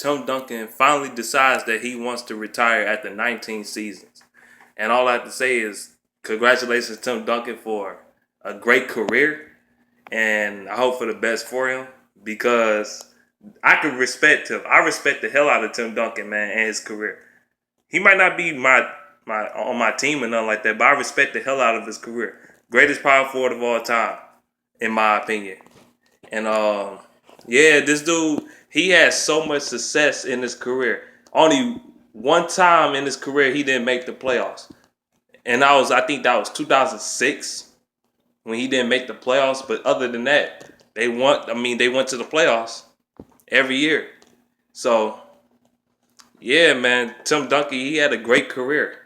Tim Duncan finally decides that he wants to retire after 19 seasons. And all I have to say is congratulations, Tim Duncan, for a great career. And I hope for the best for him because I can respect him. I respect the hell out of Tim Duncan, man, and his career. He might not be my on my team or nothing like that, but I respect the hell out of his career. Greatest power forward of all time, in my opinion. And yeah, this dude, he had so much success in his career. Only one time in his career he didn't make the playoffs. And I think that was 2006 when he didn't make the playoffs. But other than that, they went to the playoffs every year. So yeah, man, Tim Duncan, he had a great career.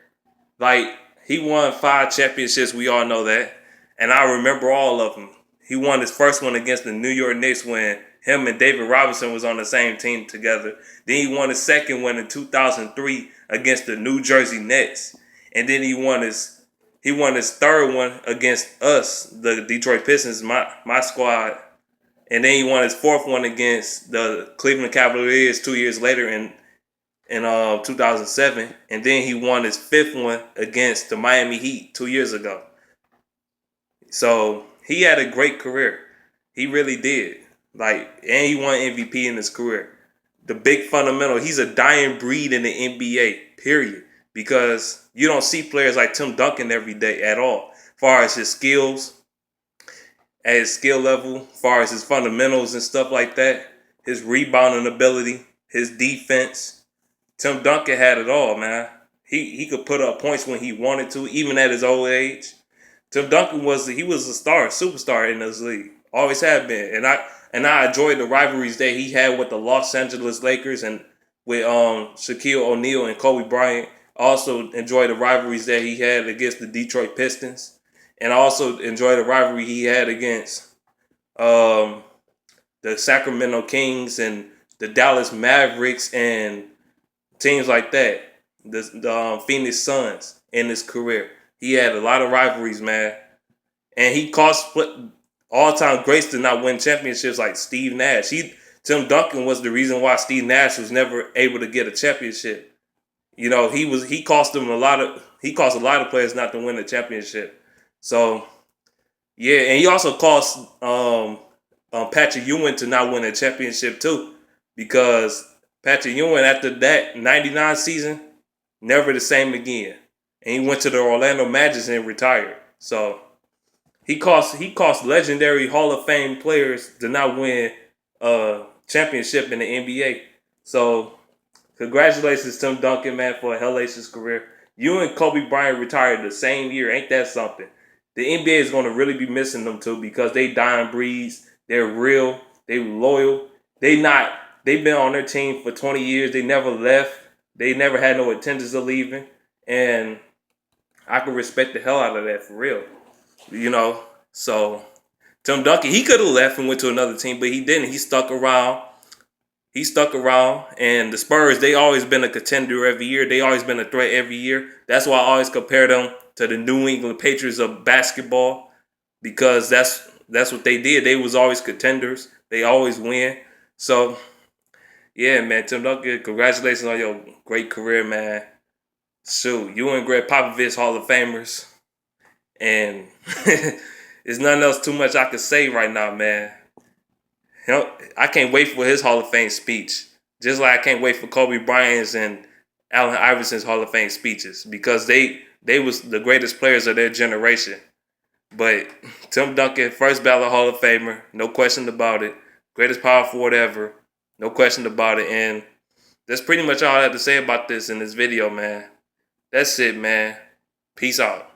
Like, he won 5 championships, we all know that. And I remember all of them. He won his first one against the New York Knicks when him and David Robinson was on the same team together. Then he won his second one in 2003 against the New Jersey Nets. And then he won his third one against us, the Detroit Pistons, my squad. And then he won his fourth one against the Cleveland Cavaliers 2 years later in 2007, and then he won his fifth one against the Miami Heat 2 years ago. So he had a great career. He really did. Like, and he won MVP in his career. The big fundamental, he's a dying breed in the NBA, period. Because you don't see players like Tim Duncan every day at all. As far as his skills, at his skill level, as far as his fundamentals and stuff like that, his rebounding ability, his defense. Tim Duncan had it all, man. He could put up points when he wanted to, even at his old age. Tim Duncan was a star, superstar in this league. Always have been. And I enjoyed the rivalries that he had with the Los Angeles Lakers and with Shaquille O'Neal and Kobe Bryant. I also enjoyed the rivalries that he had against the Detroit Pistons. And I also enjoyed the rivalry he had against the Sacramento Kings and the Dallas Mavericks and teams like that, the Phoenix Suns in his career. He had a lot of rivalries, man. And he cost all-time greats to not win championships like Steve Nash. Tim Duncan was the reason why Steve Nash was never able to get a championship. You know, he cost a lot of players not to win a championship. So yeah, and he also cost Patrick Ewing to not win a championship too, because Patrick Ewing, after that 99 season, never the same again. And he went to the Orlando Magic and retired. So he cost legendary Hall of Fame players to not win a championship in the NBA. So congratulations, Tim Duncan, man, for a hellacious career. You and Kobe Bryant retired the same year. Ain't that something? The NBA is going to really be missing them too because they dying breeds. They're real. They loyal. They've been on their team for 20 years. They never left. They never had no intentions of leaving. And I can respect the hell out of that for real. You know, so Tim Duncan, he could have left and went to another team, but he didn't. He stuck around. And the Spurs, they always been a contender every year. They always been a threat every year. That's why I always compare them to the New England Patriots of basketball, because that's what they did. They was always contenders. They always win. So yeah, man, Tim Duncan, congratulations on your great career, man. Shoot, you and Greg Popovich, Hall of Famers. And there's nothing else too much I could say right now, man. You know, I can't wait for his Hall of Fame speech. Just like I can't wait for Kobe Bryant's and Allen Iverson's Hall of Fame speeches, because they was the greatest players of their generation. But Tim Duncan, first ballot Hall of Famer, no question about it. Greatest power forward ever, no question about it. And that's pretty much all I have to say about this in this video, man. That's it, man. Peace out.